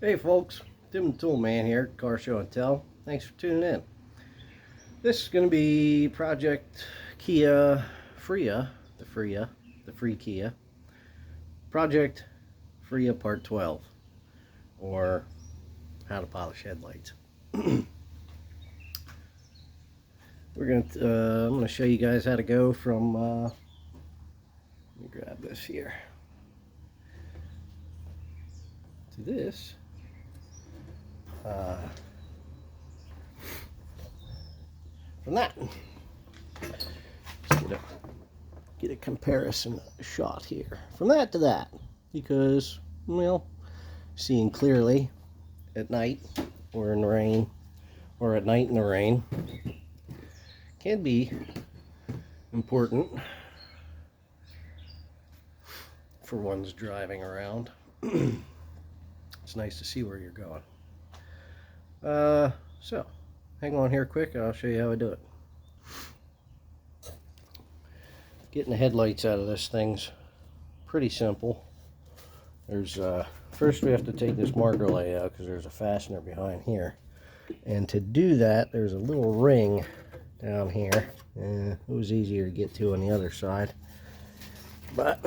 Hey folks, Tim the Tool Man here, Car Show and Tell. Thanks for tuning in. This is going to be Project Kia Freya, the free Kia. Project Freya Part 12, or how to polish headlights. I'm going to show you guys how to go from, let me grab this here, to this. From that, let's get a comparison shot here. From that to that, because, well, seeing clearly at night or in the rain, or at night in the rain, can be important for one's driving around. It's nice to see where you're going. So hang on here quick, I'll show you how I do it. Getting the headlights out of this thing's pretty simple. There's first we have to take this marker lay out because there's a fastener behind here, and to do that there's a little ring down here. It was easier to get to on the other side, but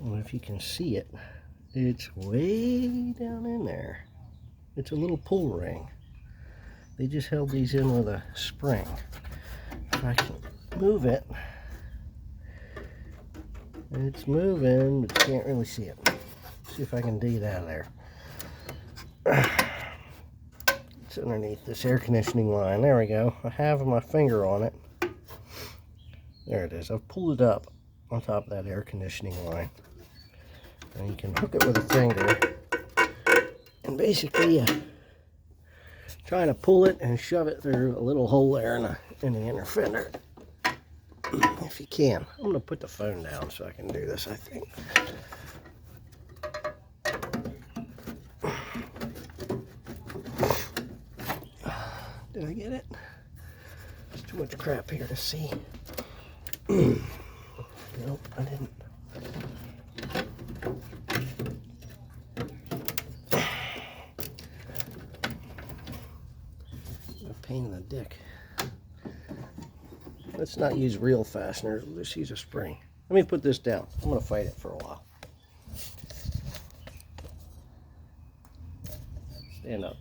well, if you can see it, it's way down in there. It's a little pull ring. They just held these in with a spring. If I can move it, it's moving, but you can't really see it. See if I can dig it out of there. It's underneath this air conditioning line. There we go. I have my finger on it. There it is. I've pulled it up on top of that air conditioning line. And you can hook it with a finger. And basically, trying to pull it and shove it through a little hole there in the inner fender. If you can. I'm going to put the phone down so I can do this, I think. Did I get it? There's too much crap here to see. Nope, I didn't. A pain in the dick. Let's not use real fasteners, we'll just use a spring. Let me put this down. I'm going to fight it for a while. Stand up.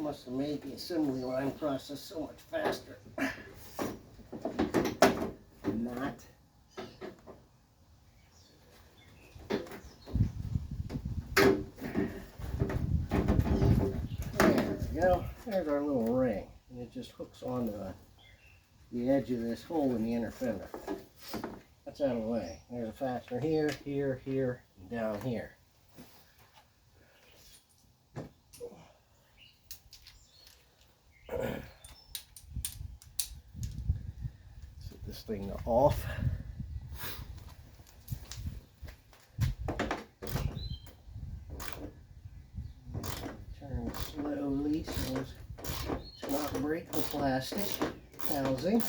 Must have made the assembly line process so much faster. Not. There we go. There's our little ring. And it just hooks onto the edge of this hole in the inner fender. That's out of the way. There's a fastener here, here, here, and down here. Set this thing off. Turn slowly so as to not break the plastic housing.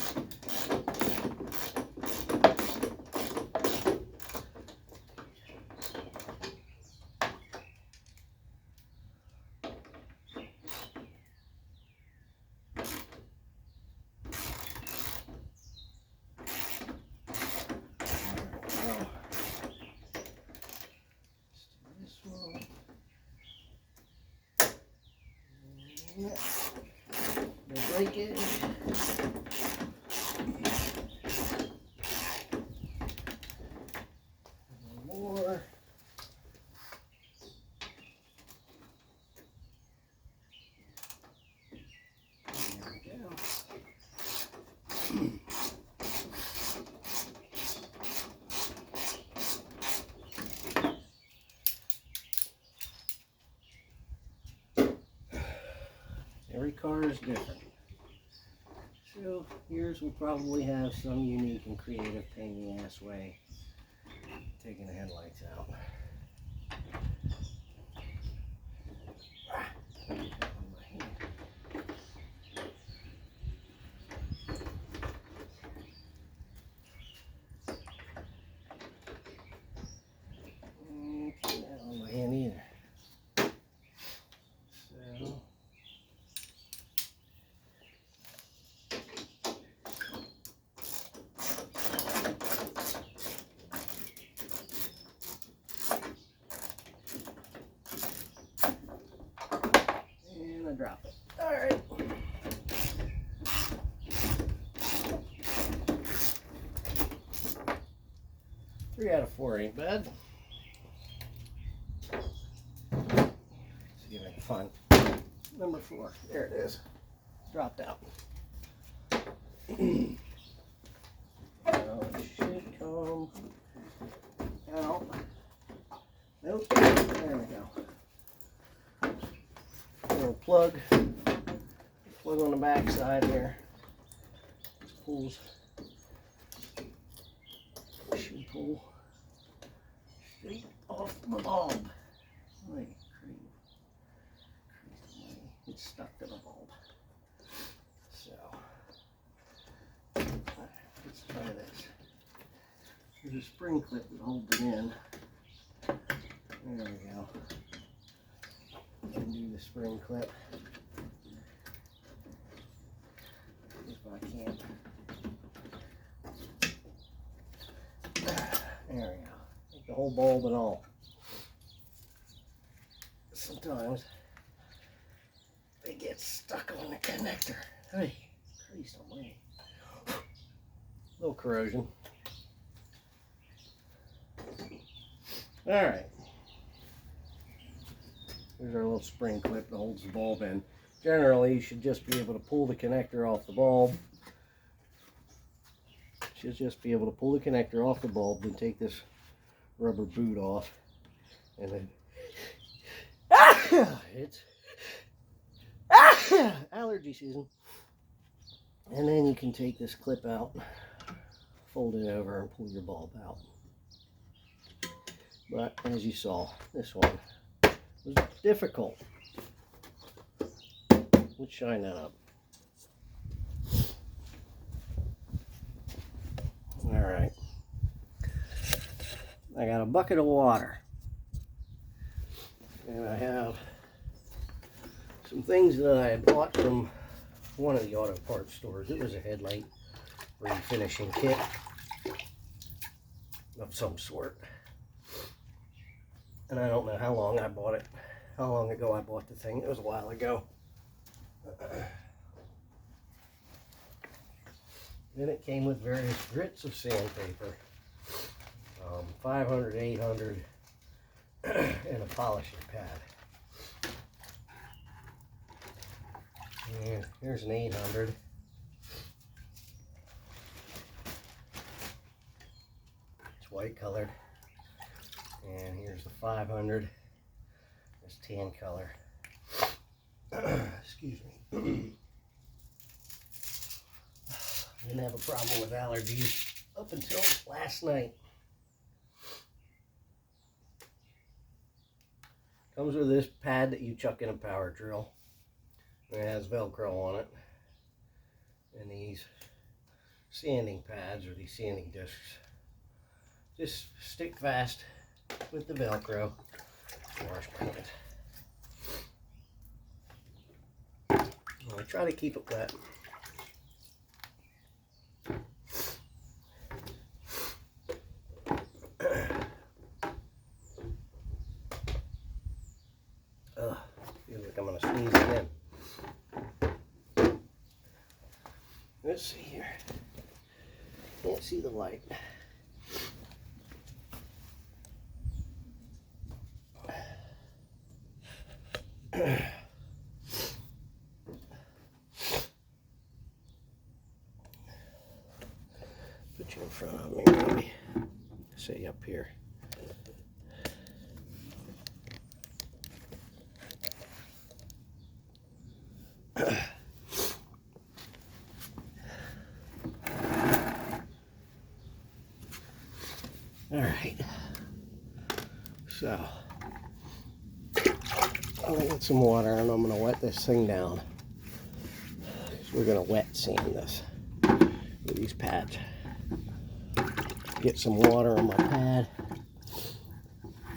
The breakage. More. Every car is different. So yours will probably have some unique and creative pain in the ass way taking the headlights out. Not on my hand either. So and I drop it. All right. Three out of four ain't bad. See if I can find number 4. There it is. Dropped out. Now it should come out. Nope. There we go. Little plug. Plug on the back side here. Pulls. Should pull straight off the bulb. Wait, it's stuck to the bulb. So let's try this. There's a spring clip that holds it in. There we go. Undo the spring clip. If I can't. There we go. Take the whole bulb and all. Sometimes they get stuck on the connector. Hey, Christ almighty. Little corrosion. Alright. Here's our little spring clip that holds the bulb in. Generally, you should just be able to pull the connector off the bulb. Should just be able to pull the connector off the bulb, then take this rubber boot off, and then it's allergy season. And then you can take this clip out, fold it over, and pull your bulb out. But as you saw, this one was difficult. Let's shine that up. Alright. I got a bucket of water. And I have some things that I had bought from one of the auto parts stores. It was a headlight refinishing kit of some sort. And I don't know how long I bought it. How long ago I bought the thing. It was a while ago. Then it came with various grits of sandpaper, 500, 800, and a polishing pad. And here's an 800. It's white colored. And here's the 500. It's tan color. Excuse me. Didn't have a problem with allergies up until last night. Comes with this pad that you chuck in a power drill. It has Velcro on it. And these sanding pads, or these sanding discs, just stick fast with the Velcro. Wash my hands. I try to keep it wet. Feels like I'm going to sneeze again. Let's see here. Can't see the light. Put you in front of me, maybe. Say up here. All right. So I'm gonna get some water and I'm gonna wet this thing down. We're gonna wet sand this with these pads. Get some water on my pad.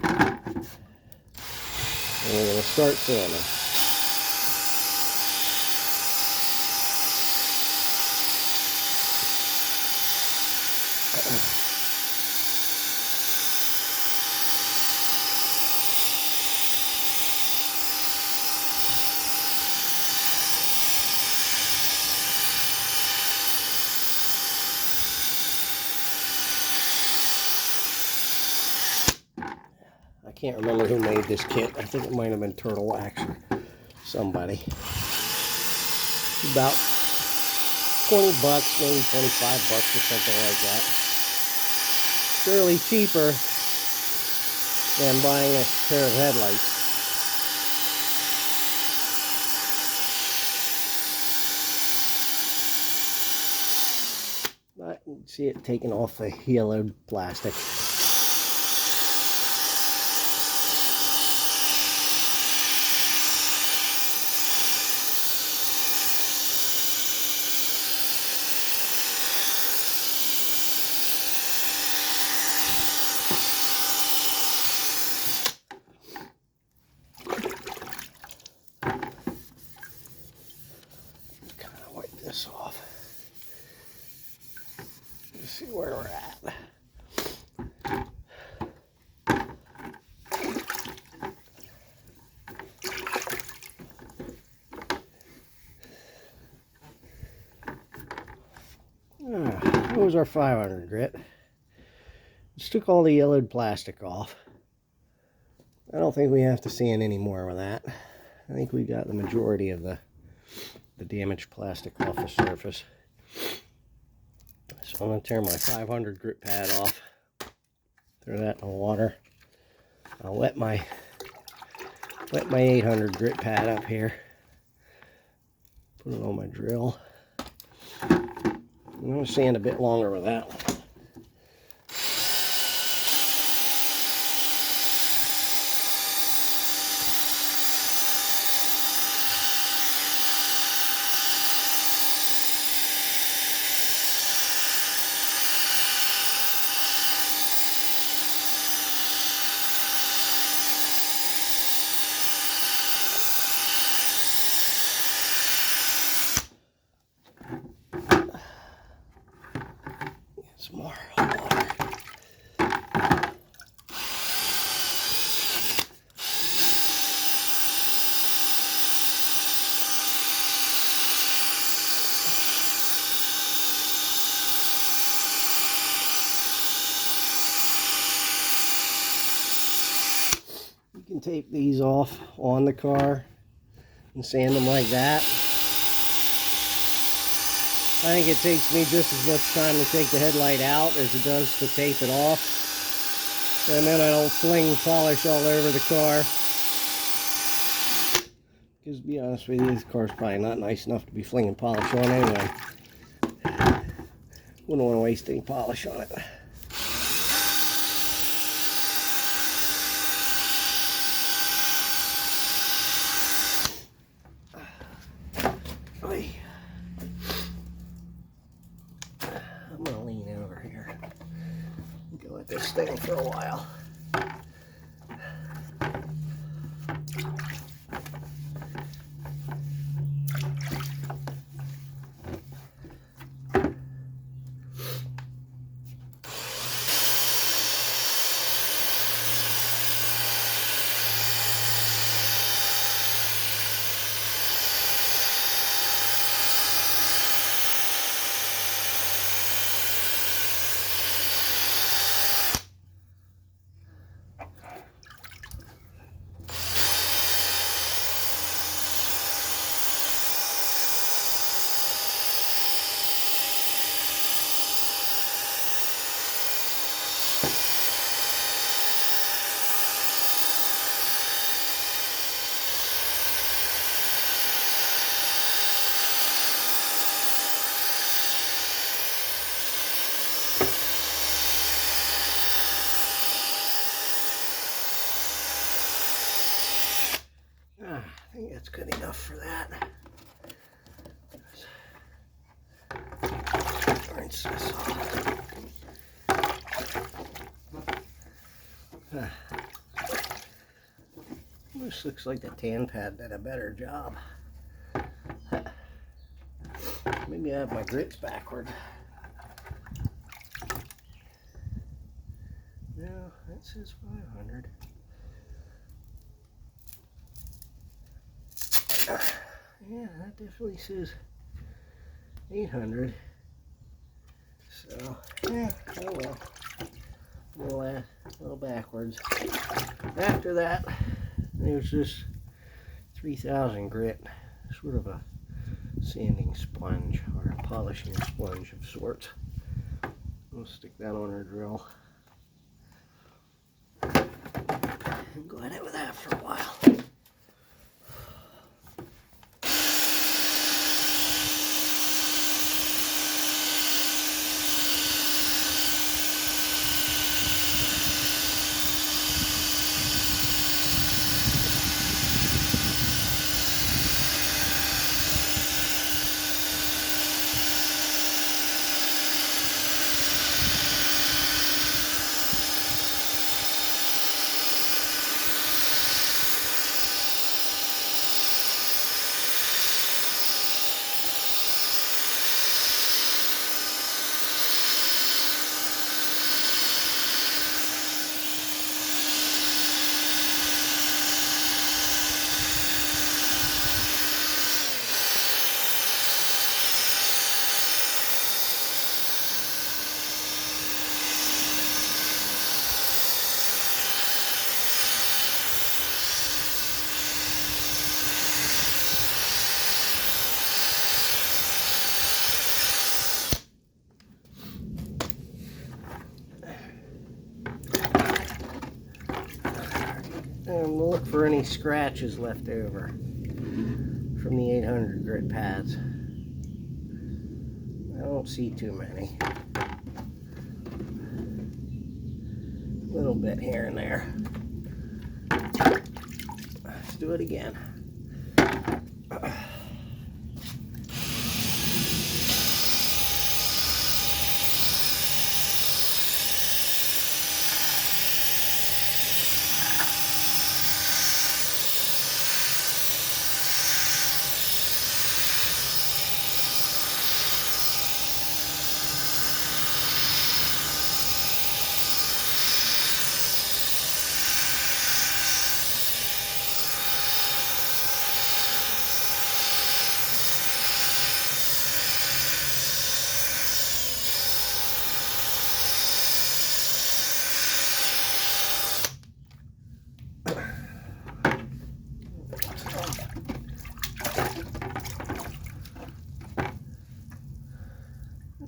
And we're gonna start sanding. I can't remember who made this kit. I think it might have been Turtle Wax or somebody. About 20 bucks, maybe 25 bucks or something like that. Surely cheaper than buying a pair of headlights. But you can see it taking off the yellowed plastic. This off. Let's see where we're at. That was our 500 grit. Just took all the yellowed plastic off. I don't think we have to sand any more with that. I think we got the majority of the damaged plastic off the surface. So I'm going to tear my 500 grit pad off. Throw that in the water. I'll wet my 800 grit pad up here. Put it on my drill. I'm going to sand a bit longer with that one. Some more water. You can tape these off on the car and sand them like that. I think it takes me just as much time to take the headlight out as it does to tape it off. And then I don't fling polish all over the car. Because to be honest with you, this car's probably not nice enough to be flinging polish on anyway. Wouldn't want to waste any polish on it. I'm going to lean over here and go at this thing for a while. enough for that. Rinse this off. This looks like the tan pad did a better job. Maybe I have my grits backward. No, that says 500. Yeah, that definitely says 800. So, yeah, oh well. A little backwards. After that, there's this 3000 grit, sort of a sanding sponge or a polishing sponge of sorts. We'll stick that on our drill and go at it with that for a while. And we'll look for any scratches left over from the 800 grit pads. I don't see too many. A little bit here and there. Let's do it again.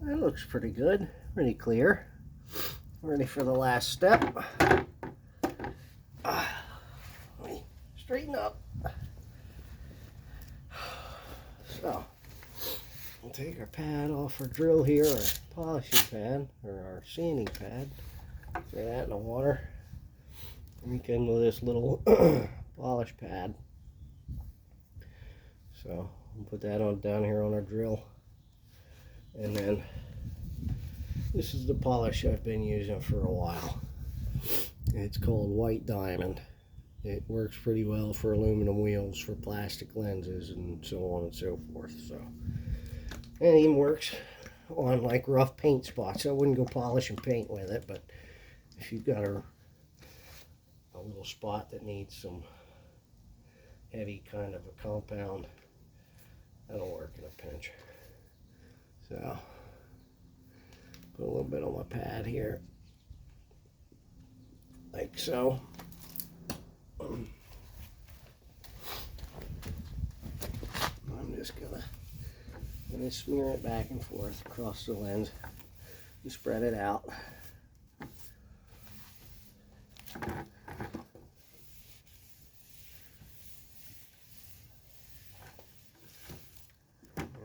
That looks pretty good, pretty clear. Ready for the last step. Let me straighten up. So, we'll take our pad off our drill here, our polishing pad, or our sanding pad. Throw that in the water. Weekend with this little polish pad. So, we'll put that on down here on our drill. And then this is the polish I've been using for a while. It's called White Diamond. It works pretty well for aluminum wheels, for plastic lenses, and so on and so forth. So, and it even works on like rough paint spots. I wouldn't go polishing paint with it, but if you've got a little spot that needs some heavy kind of a compound, that'll work in a pinch. So, put a little bit on my pad here, like so. I'm just gonna smear it back and forth across the lens and spread it out.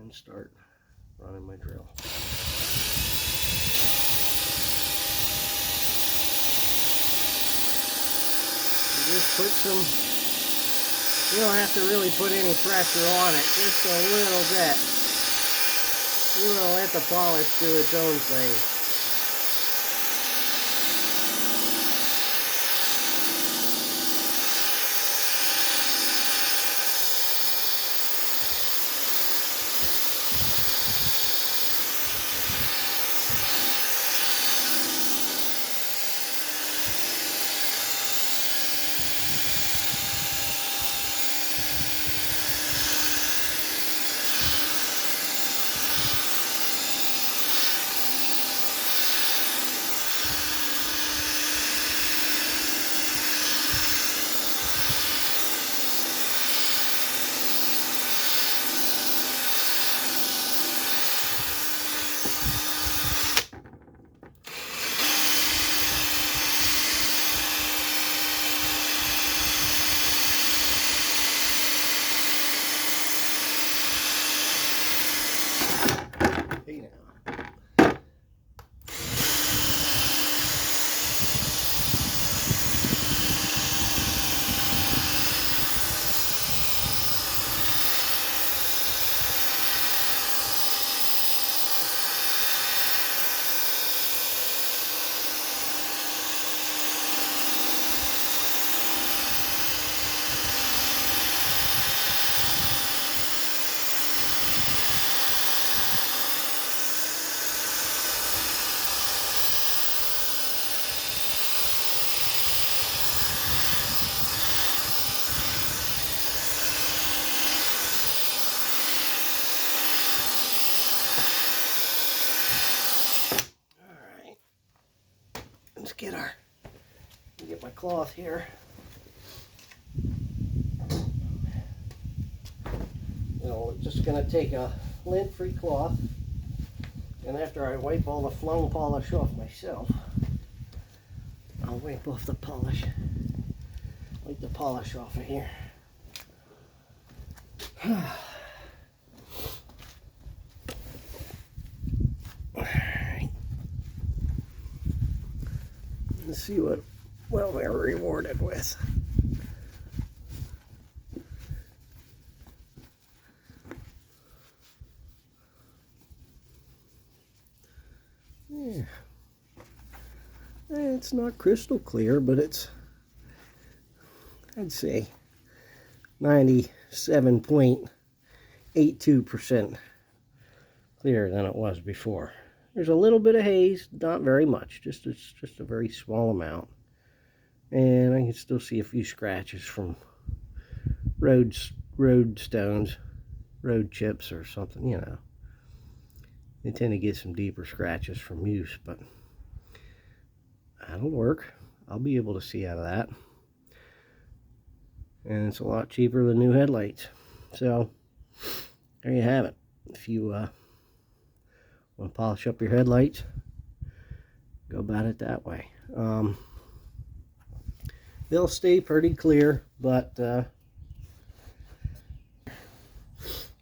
And start running my drill. Just put some You don't have to really put any pressure on it, just a little bit. You want to let the polish do its own thing. Let's get my cloth here. Just gonna take a lint-free cloth, and after I wipe all the flung polish off myself, I'll wipe off the polish. Wipe the polish off of here. Alright. Let's see what we're rewarded with. Yeah. It's not crystal clear, but it's, I'd say, 97.82% clearer than it was before. There's a little bit of haze, not very much, just a very small amount. And I can still see a few scratches from road stones, road chips or something, you know. They tend to get some deeper scratches from use, but that'll work. I'll be able to see out of that. And it's a lot cheaper than new headlights. So, there you have it. If you want to polish up your headlights, go about it that way. They'll stay pretty clear, but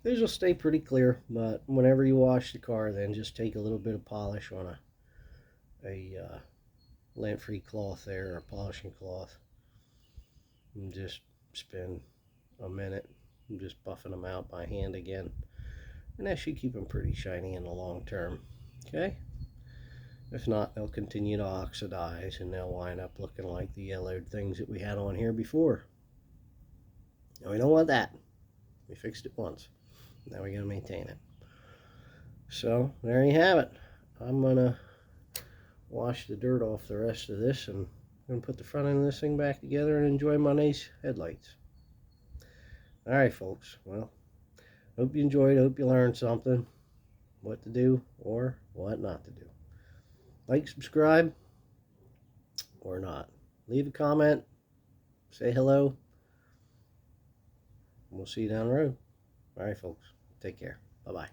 these will stay pretty clear, but whenever you wash the car, then just take a little bit of polish on a lint-free cloth there, or a polishing cloth, and just spend a minute just buffing them out by hand again, and that should keep them pretty shiny in the long term. Okay, if not, they'll continue to oxidize and they'll wind up looking like the yellowed things that we had on here before. Now we don't want that. We fixed it once. Now we gotta maintain it. So there you have it. I'm gonna wash the dirt off the rest of this, and I'm gonna put the front end of this thing back together and enjoy my nice headlights. Alright folks, well, hope you enjoyed, hope you learned something, what to do or what not to do. Like, subscribe, or not. Leave a comment, say hello, and we'll see you down the road. Alright folks, take care. Bye-bye.